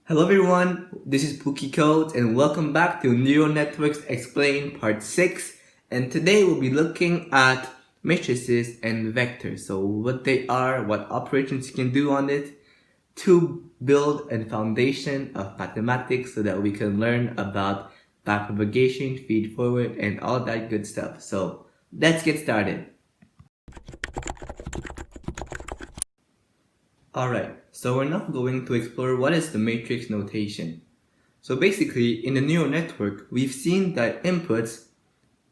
Hello everyone, this is Pooky Codes and welcome back to Neural Networks Explained Part 6, and today we'll be looking at matrices and vectors. So what they are, what operations you can do on it to build a foundation of mathematics so that we can learn about backpropagation, feed forward, and all that good stuff. So let's get started. Alright, so we're now going to explore what is the matrix notation. So basically, in the neural network, we've seen that inputs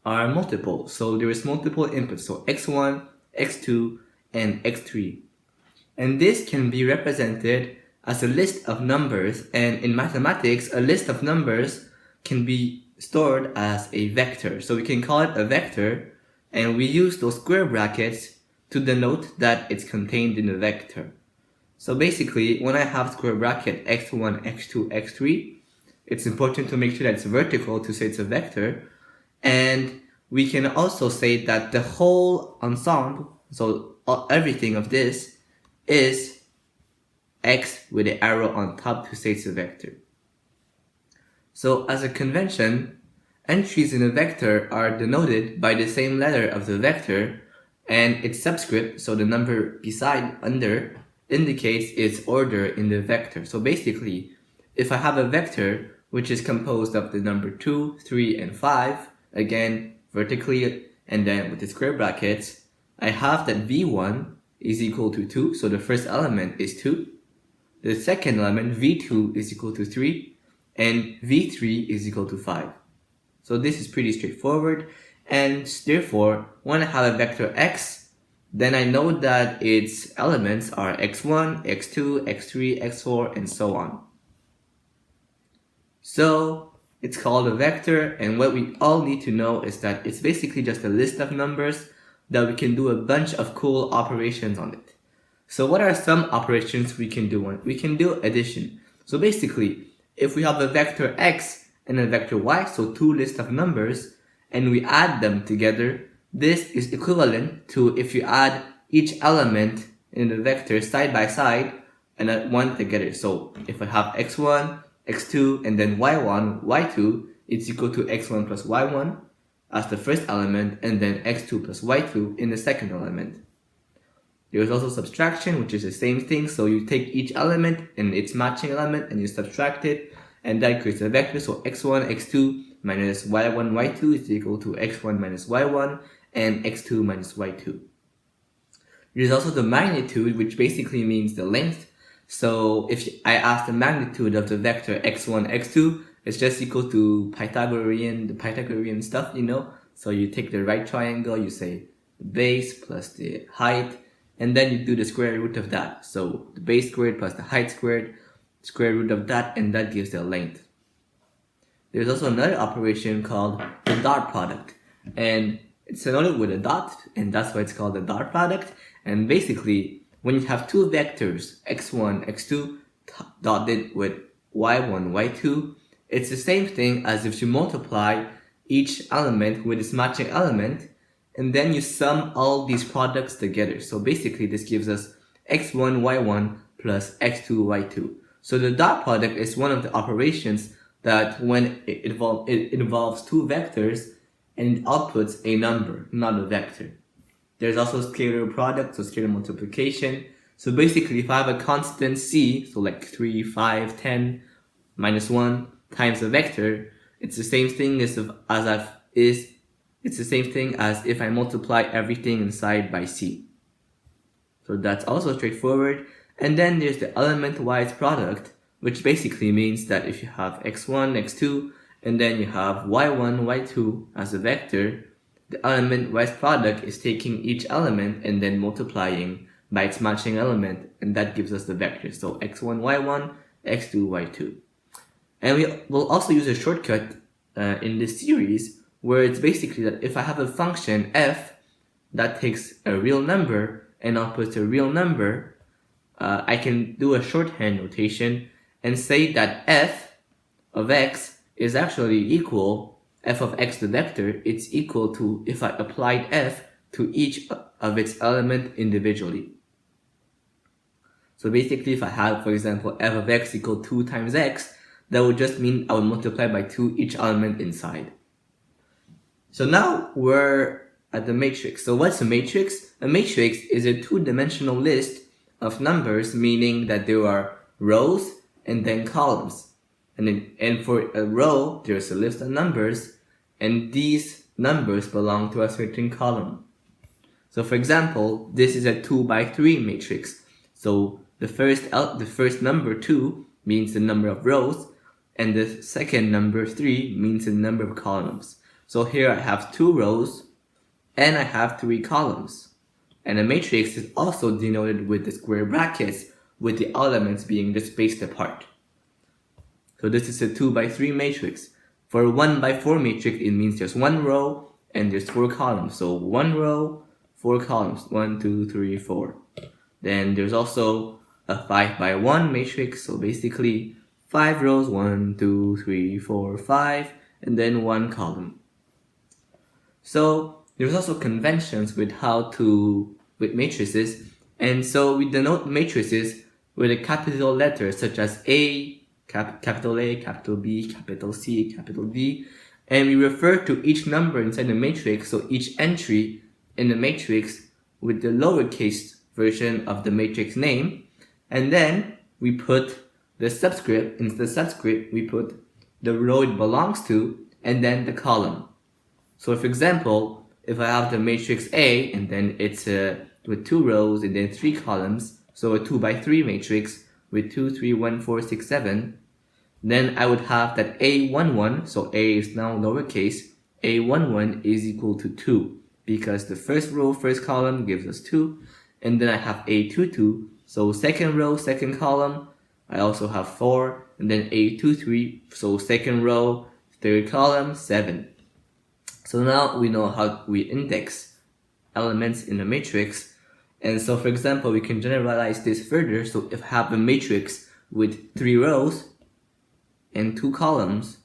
are multiple. So there is multiple inputs, so x1, x2, and x3. And this can be represented as a list of numbers, and in mathematics, a list of numbers can be stored as a vector. So we can call it a vector, and we use those square brackets to denote that it's contained in a vector. So basically, when I have square bracket x1, x2, x3, it's important to make sure that it's vertical to say it's a vector. And we can also say that the whole ensemble, so everything of this, is x with the arrow on top to say it's a vector. So as a convention, entries in a vector are denoted by the same letter of the vector and its subscript, so the number beside, under, indicates its order in the vector. So basically, if I have a vector which is composed of the number 2, 3, and 5, again, vertically and then with the square brackets, I have that v1 is equal to 2, so the first element is 2. The second element, v2, is equal to 3, and v3 is equal to 5. So this is pretty straightforward, and therefore, when I have a vector x, then I know that its elements are x1, x2, x3, x4, and so on. So it's called a vector, and what we all need to know is that it's basically just a list of numbers that we can do a bunch of cool operations on it. So what are some operations we can do on it? We can do addition. So basically, if we have a vector x and a vector y, so two lists of numbers, and we add them together, this is equivalent to if you add each element in the vector side by side and add one together. So if I have x1, x2, and then y1, y2, it's equal to x1 plus y1 as the first element, and then x2 plus y2 in the second element. There's also subtraction, which is the same thing. So you take each element and its matching element and you subtract it, and that creates a vector. So x1, x2 minus y1, y2 is equal to x1 minus y1 and x2 minus y2. There's also the magnitude, which basically means the length. So if I ask the magnitude of the vector x1, x2, it's just equal to the Pythagorean stuff, you know. So you take the right triangle, you say the base plus the height, and then you do the square root of that. So the base squared plus the height squared, square root of that, and that gives the length. There's also another operation called the dot product, and it's denoted with a dot, and that's why it's called the dot product. And basically, when you have two vectors, x1, x2, dotted with y1, y2, it's the same thing as if you multiply each element with its matching element, and then you sum all these products together. So basically, this gives us x1, y1 plus x2, y2. So the dot product is one of the operations that when it involves two vectors, and it outputs a number, not a vector. There's also scalar product, so scalar multiplication. So basically, if I have a constant c, so like 3, 5, 10, minus 1 times a vector, it's the same thing as if I multiply everything inside by c. So that's also straightforward. And then there's the element-wise product, which basically means that if you have x1, x2, and then you have y1, y2 as a vector, the element-wise product is taking each element and then multiplying by its matching element, and that gives us the vector. So x1, y1, x2, y2. And we will also use a shortcut in this series where it's basically that if I have a function f that takes a real number and outputs a real number, I can do a shorthand notation and say that f of x is actually equal, f of x the vector, it's equal to if I applied f to each of its element individually. So basically, if I have, for example, f of x equal 2 times x, that would just mean I would multiply by 2 each element inside. So now we're at the matrix. So what's a matrix? A matrix is a two-dimensional list of numbers, meaning that there are rows and then columns. And for a row, there's a list of numbers, and these numbers belong to a certain column. So for example, this is a 2 by 3 matrix. So the first number 2 means the number of rows, and the second number 3 means the number of columns. So here I have 2 rows and I have 3 columns. And a matrix is also denoted with the square brackets, with the elements being just spaced apart. So this is a 2 by 3 matrix. For a 1 by 4 matrix, it means there's 1 row and there's 4 columns. So 1 row, 4 columns, 1, 2, 3, 4. Then there's also a 5 by 1 matrix. So basically 5 rows, 1, 2, 3, 4, 5, and then 1 column. So there's also conventions with with matrices, and so we denote matrices with a capital letter such as A, capital A, capital B, capital C, capital D, and we refer to each number inside the matrix, so each entry in the matrix, with the lowercase version of the matrix name, and then we put the subscript. In the subscript, we put the row it belongs to and then the column. So for example, if I have the matrix A and then it's with 2 rows and then 3 columns, so a 2 by 3 matrix with 2, 3, 1, 4, 6, 7, then I would have that A11, so A is now lowercase, A11 is equal to 2, because the first row, first column gives us 2, and then I have A22, so second row, second column, I also have 4, and then A23, so second row, third column, 7. So now we know how we index elements in a matrix. And so for example, we can generalize this further. So if I have a matrix with 3 rows and 2 columns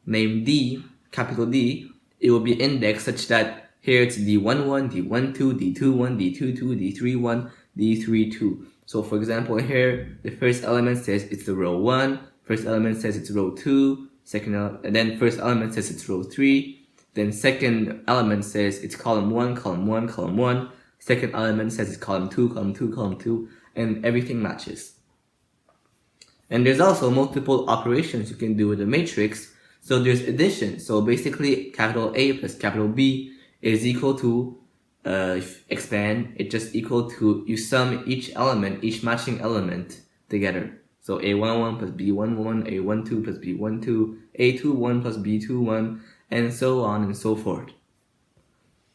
named D, capital D, it will be indexed such that here it's D11, D12, D21, D22, D31, D32. So for example, here the first element says it's the row 1, first element says it's row 2, and then first element says it's row 3, then second element says it's column 1, column 1, column 1, second element says it's column 2, column 2, column 2, and everything matches. And there's also multiple operations you can do with a matrix. So there's addition. So basically capital A plus capital B is equal to, expand, it's just equal to, you sum each element, each matching element together. So A11 plus B11, A12 plus B12, A21 plus B21, and so on and so forth.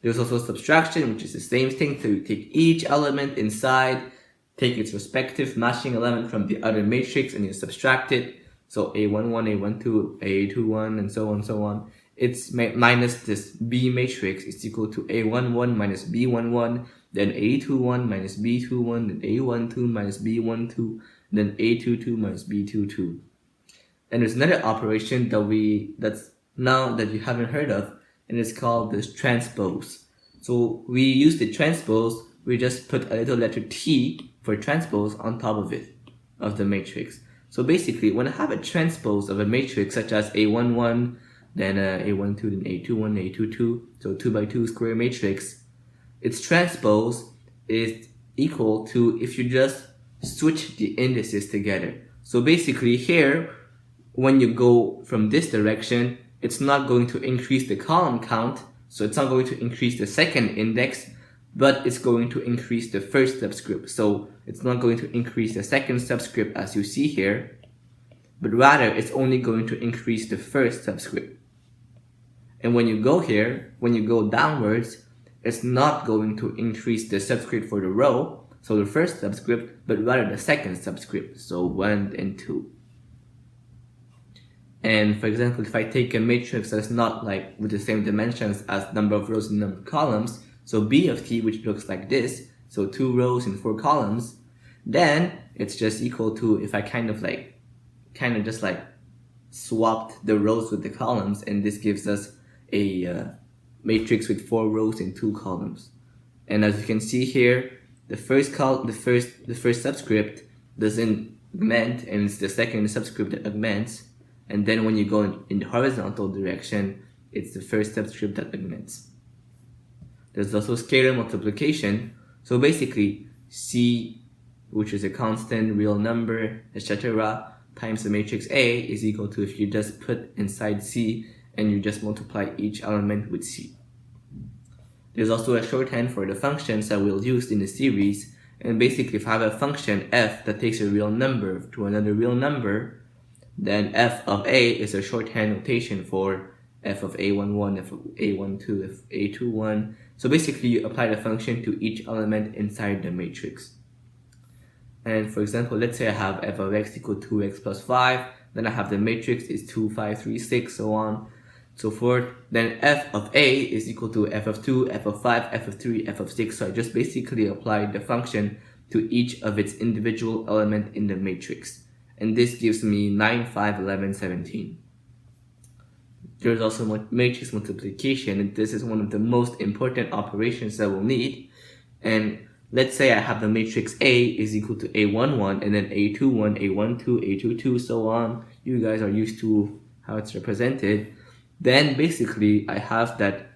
There's also subtraction, which is the same thing. So you take each element inside, take its respective matching element from the other matrix, and you subtract it. So A11, A12, A21, and so on, so on. It's minus this B matrix is equal to A11 minus B11, then A21 minus B21, then A12 minus B12, then A22 minus B22. And there's another operation that's now that you haven't heard of, and it's called this transpose. So we use the transpose, we just put a little letter T for transpose on top of it, of the matrix. So basically, when I have a transpose of a matrix such as A11, then A12, then A21, A22, so 2 by 2 square matrix, its transpose is equal to if you just switch the indices together. So basically here, when you go from this direction, it's not going to increase the column count, so it's not going to increase the second index, but it's going to increase the first subscript. So it's not going to increase the second subscript as you see here, but rather it's only going to increase the first subscript. And when you go here, when you go downwards, it's not going to increase the subscript for the row, so the first subscript, but rather the second subscript, so 1 and 2. And for example, if I take a matrix that's not like with the same dimensions as number of rows and number of columns, so B of T, which looks like this, so 2 rows and 4 columns, then it's just equal to, if I kind of just swapped the rows with the columns, and this gives us a matrix with 4 rows and 2 columns. And as you can see here, the first subscript doesn't augment, and it's the second subscript that augments. And then when you go in the horizontal direction, it's the first subscript that augments. There's also scalar multiplication. So basically, C, which is a constant real number, etc., times the matrix A is equal to if you just put inside C and you just multiply each element with C. There's also a shorthand for the functions that we'll use in the series. And basically, if I have a function f that takes a real number to another real number, then f of a is a shorthand notation for f of a11, f of a12, f of a21. So basically, you apply the function to each element inside the matrix. And for example, let's say I have f of x equal to 2x plus 5. Then I have the matrix is 2, 5, 3, 6, so on, so forth. Then f of a is equal to f of 2, f of 5, f of 3, f of 6. So I just basically applied the function to each of its individual element in the matrix. And this gives me 9, 5, 11, 17. There's also matrix multiplication, and this is one of the most important operations that we'll need. And let's say I have the matrix A is equal to A11, and then A21, A12, A22, so on. You guys are used to how it's represented. Then basically I have that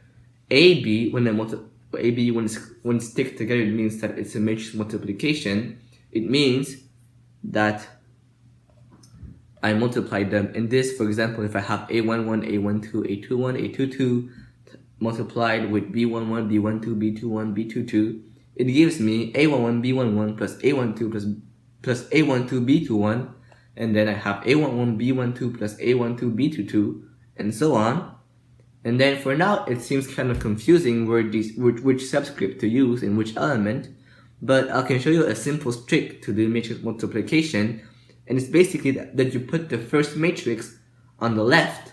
AB, when it's stick together, it means that it's a matrix multiplication. It means that I multiply them. In this, for example, if I have A11, A12, A21, A22 multiplied with B11, B12, B21, B22, it gives me A11, B11 plus A12 plus A12, B21, and then I have A11, B12 plus A12, B22, and so on. And then for now, it seems kind of confusing which subscript to use in which element, but I can show you a simple trick to do matrix multiplication. And it's basically that you put the first matrix on the left,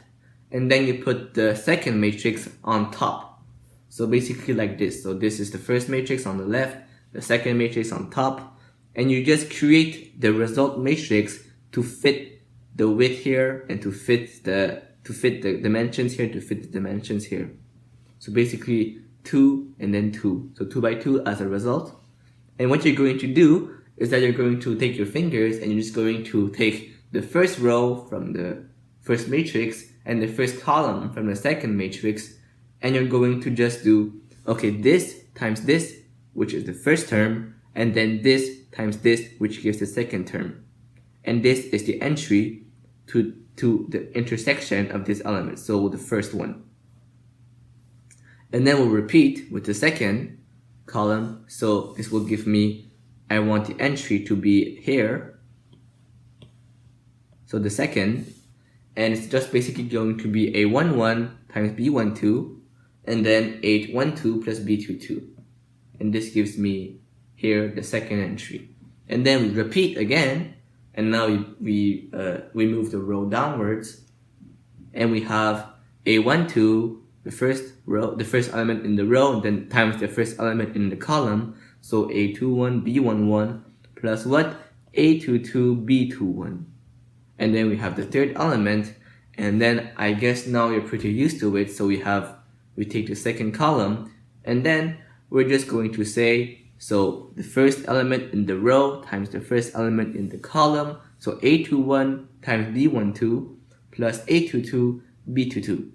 and then you put the second matrix on top. So basically like this. So this is the first matrix on the left, the second matrix on top, and you just create the result matrix to fit the width here and to fit the dimensions here, to fit the dimensions here. So basically 2 and then 2. So 2 by 2 as a result. And what you're going to do is that you're going to take your fingers and you're just going to take the first row from the first matrix and the first column from the second matrix, and you're going to just do, okay, this times this, which is the first term, and then this times this, which gives the second term. And this is the entry to the intersection of this element, so the first one. And then we'll repeat with the second column, so this will give me, I want the entry to be here, so the second, and it's just basically going to be A11 times B12, and then A12 plus B22, and this gives me here the second entry. And then we repeat again, and now we move the row downwards, and we have A12, the first element in the row, and then times the first element in the column. So A21, B11 plus what? A22, B21. And then we have the third element, and then I guess now you're pretty used to it. So we take the second column, and then we're just going to say, so the first element in the row times the first element in the column. So A21 times B12 plus A22, B22.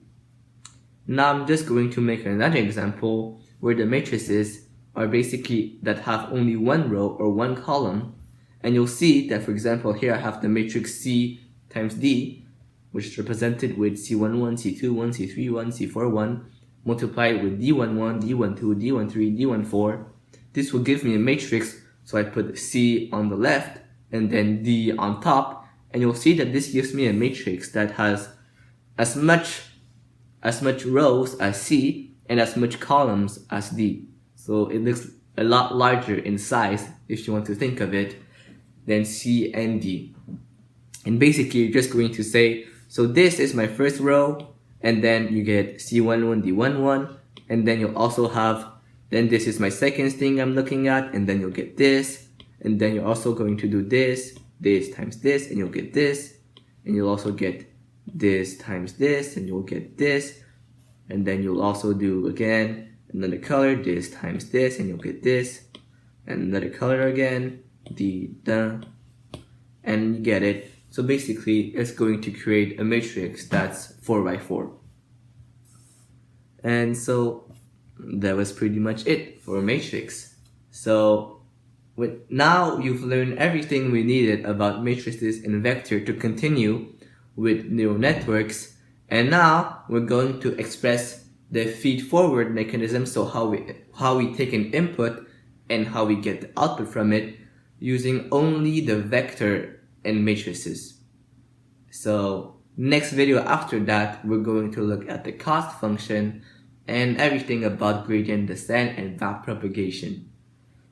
Now I'm just going to make another example where the matrices are basically that have only one row or one column, and you'll see that, for example, here I have the matrix C times D, which is represented with C11, C21, C31, C41, multiplied with D11, D12, D13, D14. This will give me a matrix, so I put C on the left and then D on top, and you'll see that this gives me a matrix that has as much rows as C and as much columns as D. So it looks a lot larger in size, if you want to think of it, than C and D. And basically, you're just going to say, so this is my first row, and then you get C11, D11, and then you'll also have, then this is my second thing I'm looking at, and then you'll get this, and then you're also going to do this times this, and you'll get this, and you'll also get this times this, and you'll get this, and then you'll also do again another color, this times this, and you'll get this, and another color again, and you get it. So basically, it's going to create a matrix that's 4 by 4. And so that was pretty much it for a matrix. So now you've learned everything we needed about matrices and vector to continue with neural networks. And now we're going to express the feed-forward mechanism, so how we take an input and how we get the output from it using only the vector and matrices. So next video after that, we're going to look at the cost function and everything about gradient descent and backpropagation.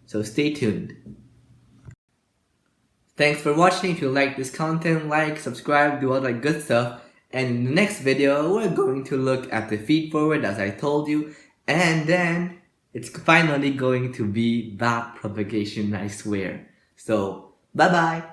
So stay tuned. Thanks for watching. If you like this content, like, subscribe, do all that good stuff. And in the next video, we're going to look at the feed forward as I told you. And then it's finally going to be backpropagation, I swear. So bye bye.